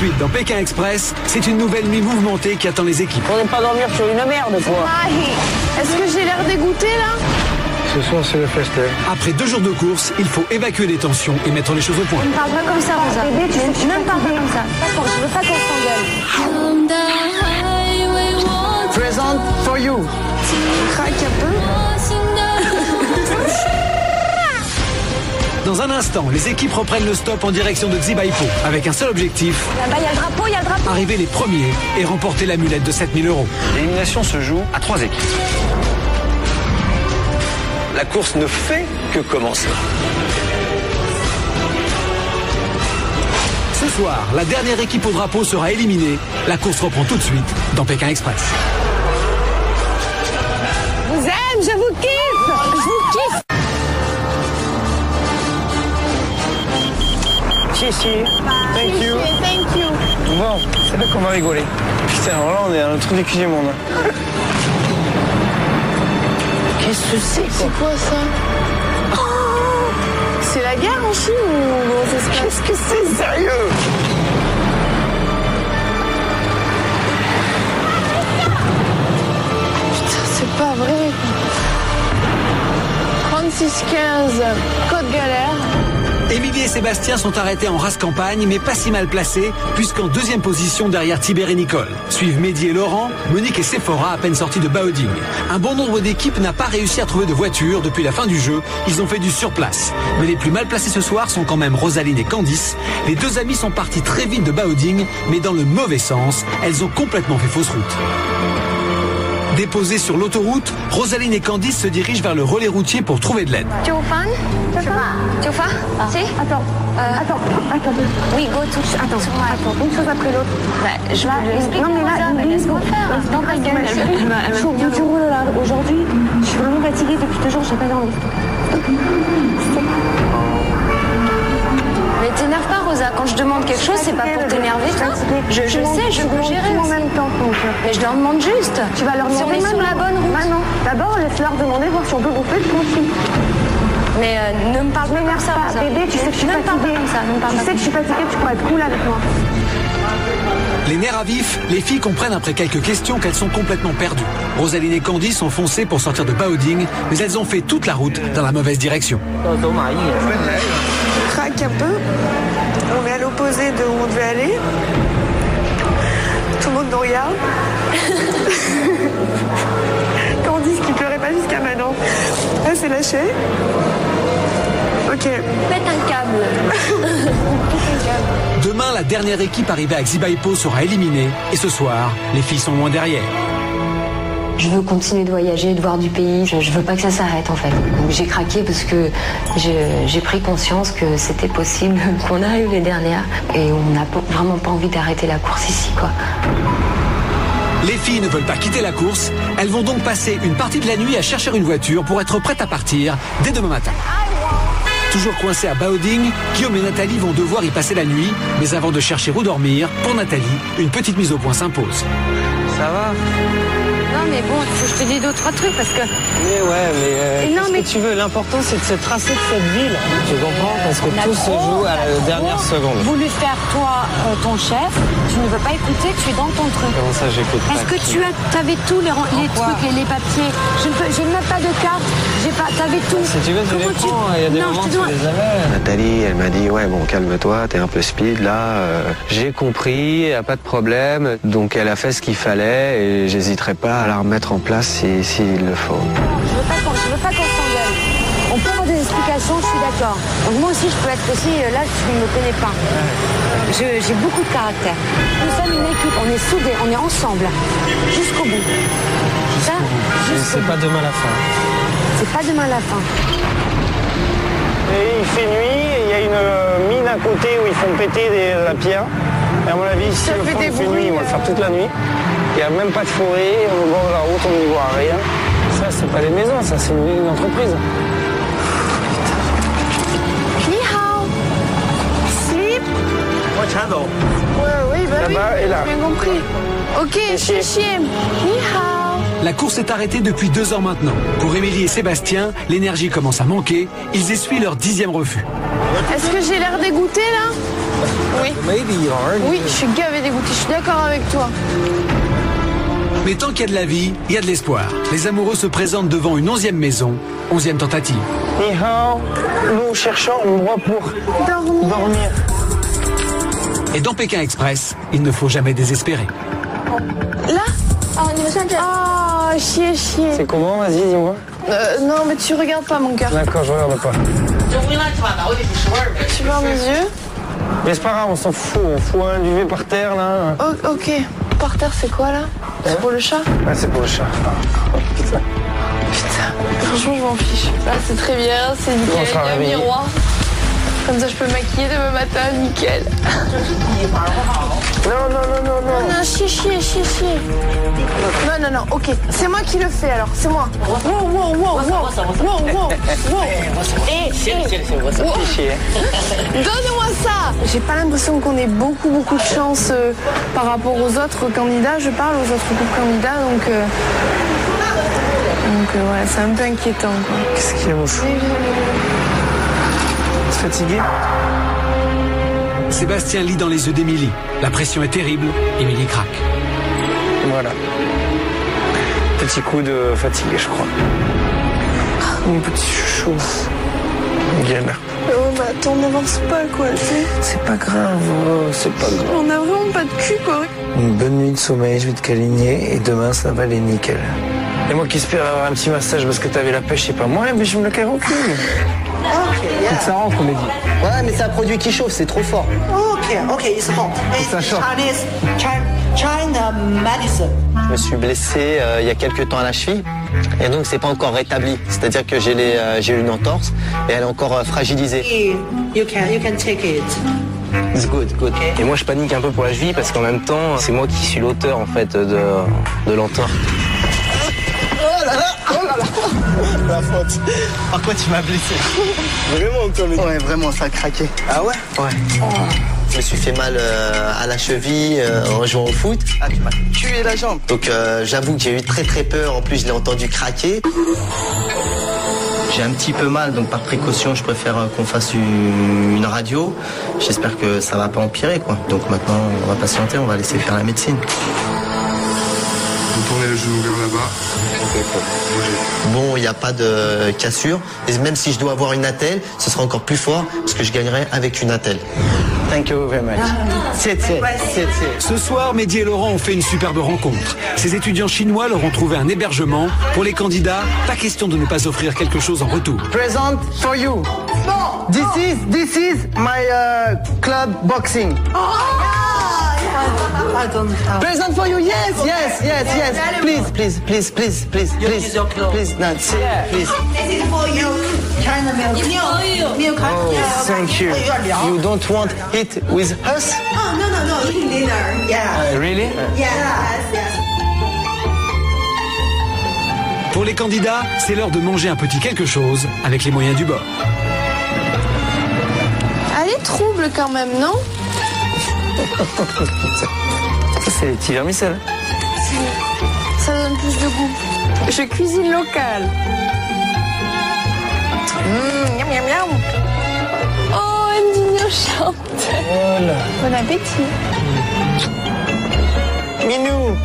suite dans Pékin Express, c'est une nouvelle nuit mouvementée qui attend les équipes. On n'est pas dormir sur une merde, quoi. Est-ce que j'ai l'air dégoûté là? Ce soir, c'est le festin. Après 2 jours de course, il faut évacuer les tensions et mettre les choses au point. Ne parle pas comme ça, Rosa. Bébé, tu ne me parles pas comme ça. D'accord, je veux pas qu'on s'engueule. Present for you. Craque un peu. Dans un instant, les équipes reprennent le stop en direction de Xibaipó avec un seul objectif, Là-bas, il y a le drapeau, il y a le drapeau. arriver les premiers et remporter l'amulette de 7 000 €. L'élimination se joue à 3 équipes. La course ne fait que commencer. Ce soir, la dernière équipe au drapeau sera éliminée. La course reprend tout de suite dans Pékin Express. Je vous aime, je vous kiffe. Je vous kiffe. Si. Thank you. Thank you. Bon, c'est là qu'on va rigoler. Putain, alors là, on est dans le truc du cul du monde. Qu'est-ce que c'est, quoi? C'est quoi ça? Oh, c'est la guerre en Chine ou comment ça se passe? Qu'est-ce que c'est, sérieux? Putain, c'est pas vrai. 36-15, Côte Galère. Émilie et Sébastien sont arrêtés en race campagne, mais pas si mal placés, puisqu'en 2e position derrière Tibère et Nicole. Suivent Mehdi et Laurent, Monique et Sephora à peine sortis de Baoding. Un bon nombre d'équipes n'a pas réussi à trouver de voiture depuis la fin du jeu. Ils ont fait du surplace. Mais les plus mal placés ce soir sont quand même Rosaline et Candice. Les 2 amies sont parties très vite de Baoding, mais dans le mauvais sens. Elles ont complètement fait fausse route. Déposées sur l'autoroute, Rosaline et Candice se dirigent vers le relais routier pour trouver de l'aide. Tu es au fan? Tu es au fan? Si? Attends. Oui, go to. Attends, une chose après l'autre. Je vais lui expliquer. Non, mais là, laisse-moi faire. Dans ta gueule. Je suis au bout du rouleau là. Aujourd'hui, je suis vraiment fatiguée depuis 2 jours, j'ai pas dormi. Mais t'énerve pas, Rosa. Quand je demande quelque chose, c'est pas pour t'énerver, toi. Je sais, je peux gérer en aussi. même temps, Mais je leur demande juste. Tu vas leur Si on demander est sur la bonne route. Maintenant, d'abord, laisse-leur demander voir si on peut bouffer le conflit. Mais ne me parle pas comme ça, Rosa. Bébé, tu sais que je suis Ne me parle pas fatiguée. comme ça, ne me parle Tu pas sais que je suis fatiguée, tu pourrais être cool avec moi. Les nerfs à vif, les filles comprennent après quelques questions qu'elles sont complètement perdues. Rosaline et Candice ont foncé pour sortir de Baoding, mais elles ont fait toute la route dans la mauvaise direction. Craque un peu. On est à l'opposé de où on devait aller. Tout le monde nous regarde. Candice qui pleurait pas jusqu'à maintenant. Elle s'est lâchée. Ok. Pète un câble. Demain, la dernière équipe arrivée à Xibaipó sera éliminée, et ce soir, les filles sont loin derrière. Je veux continuer de voyager, de voir du pays. Je veux pas que ça s'arrête en fait. Donc j'ai craqué parce que j'ai pris conscience que c'était possible qu'on arrive les dernières et on n'a vraiment pas envie d'arrêter la course ici, quoi. Les filles ne veulent pas quitter la course. Elles vont donc passer une partie de la nuit à chercher une voiture pour être prêtes à partir dès demain matin. Toujours coincées à Baoding, Guillaume et Nathalie vont devoir y passer la nuit. Mais avant de chercher où dormir, pour Nathalie, une petite mise au point s'impose. Ça va? Non, mais bon, il faut que je te dise 2-3 trucs parce que. Mais ouais, mais qu'est-ce que tu veux? L'important, c'est de se tracer de cette ville. Tu comprends? Parce que tout se joue à la dernière seconde. Voulu faire toi ton chef, tu ne veux pas écouter, tu es dans ton truc. Comment ça, j'écoute pas? Est-ce que tu avais tous les trucs, les papiers? J'ai même pas de carte, t'avais tout. Si tu veux, tu les prends. Il y a des moments où tu les avais. Nathalie, elle m'a dit, ouais, bon, calme-toi, t'es un peu speed, là. J'ai compris, y a pas de problème. Donc, elle a fait ce qu'il fallait et j'hésiterai pas à la remettre en place s'il le faut. Je veux pas qu'on s'engueule. On peut avoir des explications, je suis d'accord. Donc moi aussi, je peux être aussi, là, tu ne me connais pas. J'ai beaucoup de caractère. Nous sommes une équipe, on est soudés, on est ensemble. Jusqu'au bout. Ça, C'est pas demain la fin. C'est pas demain la fin. Et il fait nuit, et il y a une mine à côté où ils font péter la pierre. Et à mon avis, si le fond fait nuit, ils vont le faire toute la nuit. Il n'y a même pas de forêt, on est au bord de la route, on n'y voit rien. Ça, c'est pas des maisons, ça, c'est une entreprise. Ni hao. Sleep. Oui, bah oui, Là-bas et là. j'ai bien compris. Ok, chier. Ni hao. La course est arrêtée depuis 2 ans maintenant. Pour Émilie et Sébastien, l'énergie commence à manquer. Ils essuient leur 10e refus. Est-ce que j'ai l'air dégoûté là? Oui. Oui, je suis gavé dégoûté, je suis d'accord avec toi. Mais tant qu'il y a de la vie, il y a de l'espoir. Les amoureux se présentent devant une 11e maison, 11e tentative. Ni hao, nous cherchons un endroit pour dormir. Et dans Pékin Express, il ne faut jamais désespérer. Là? Ah, chier. C'est comment? Vas-y, dis-moi. Non, mais tu regardes pas mon cœur. D'accord, je regarde pas. Tu vois mes yeux? Mais c'est pas grave, on s'en fout. On fout un duvet par terre, là. Oh, ok. Par terre, c'est quoi, là? C'est pour le chat? Ouais, c'est pour le chat. Putain. Franchement, je m'en fiche. Là, c'est très bien, c'est nickel. Il y a un miroir. Comme ça, je peux me maquiller demain matin, nickel. Non, chier. Non, ok. C'est moi qui le fais, alors. C'est moi. Wow. Donne-moi ça. J'ai pas l'impression qu'on ait beaucoup de chance par rapport aux autres candidats. Je parle aux autres groupes candidats, donc ouais, c'est un peu inquiétant, quoi. Qu'est-ce qu'il y a, mon fou? Fatigué? Sébastien lit dans les yeux d'Émilie. La pression est terrible, Émilie craque. Voilà. Petit coup de fatigué, je crois. Mon petit chouchou. Gamer. Oh, mais attends, n'avance pas, quoi, tu sais. C'est pas grave, c'est pas grave. On a vraiment pas de cul, quoi. Une bonne nuit de sommeil, je vais te câliner et demain ça va aller nickel. Et moi qui espère avoir un petit massage parce que t'avais la pêche, c'est pas moi, mais je me le carre au cul. Faut que ça rentre, on m'a dit. Ouais, mais c'est un produit qui chauffe, c'est trop fort. Ok, it's hot. Ça chauffe. China medicine. Je me suis blessé il y a quelques temps à la cheville et donc c'est pas encore rétabli. C'est-à-dire que j'ai eu une entorse et elle est encore fragilisée. You can take it. It's good. Okay. Et moi je panique un peu pour la cheville parce qu'en même temps c'est moi qui suis l'auteur en fait de l'entorse. Oh là là. La faute. Par quoi tu m'as blessé? Vraiment, toi, ouais, vraiment, ça a craqué. Ah ouais? Ouais. Oh. Je me suis fait mal à la cheville en jouant au foot. Ah, tu m'as tué la jambe. Donc j'avoue que j'ai eu très peur. En plus, je l'ai entendu craquer. J'ai un petit peu mal, donc par précaution, je préfère qu'on fasse une radio. J'espère que ça va pas empirer, quoi. Donc maintenant, on va patienter, on va laisser faire la médecine. Vous tournez le genou vers là-bas. Bon, il n'y a pas de cassure. Et même si je dois avoir une attelle, ce sera encore plus fort parce que je gagnerai avec une attelle. Thank you very much. Ce soir, Mehdi et Laurent ont fait une superbe rencontre. Ces étudiants chinois leur ont trouvé un hébergement. Pour les candidats, pas question de ne pas offrir quelque chose en retour. Present for you. This is my club boxing. Present for you, yes. Please. No, please. This is for you. China milk. Oh, thank you. You don't want it with us? Oh, no, eating dinner. Yeah. Really? Yes. Pour les candidats, c'est l'heure de manger un petit quelque chose avec les moyens du bord. Elle est trouble quand même, non? Ça, c'est les petits vermicelles. Ça donne plus de goût. Je cuisine local. Miam. Oh, Nino chante. Voilà. Bon appétit. Minou.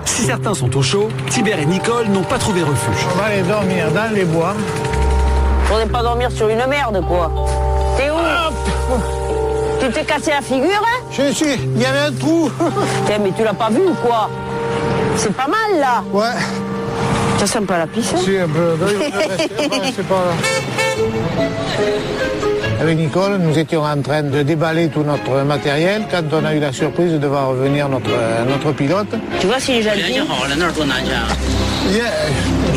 Si certains sont au chaud, Tibère et Nicole n'ont pas trouvé refuge. On va aller dormir dans les bois. Faudrait pas dormir sur une merde, quoi. T'es où? Tu t'es cassé la figure, hein? Je suis, il y avait un trou. Mais tu l'as pas vu ou quoi? C'est pas mal, là. Ouais. Ça sent pas la pisse, hein? Si, un peu. C'est pas là. Avec Nicole, nous étions en train de déballer tout notre matériel quand on a eu la surprise de voir revenir notre pilote. Tu vois s'il est gentil? Yeah,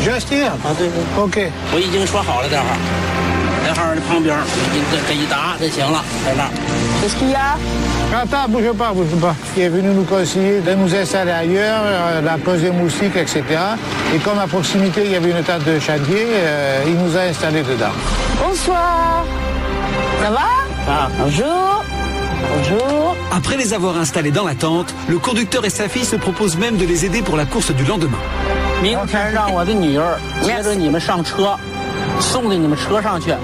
just here. OK. Qu'est-ce qu'il y a? Attends, bouge pas. Il est venu nous conseiller de nous installer ailleurs, la pose des moustiques, etc. Et comme à proximité, il y avait une tente de chantier, il nous a installés dedans. Bonsoir. Ça va? Bonjour. Après les avoir installés dans la tente, le conducteur et sa fille se proposent même de les aider pour la course du lendemain. 明天让我的女儿接着你们上车，送到你们车上去。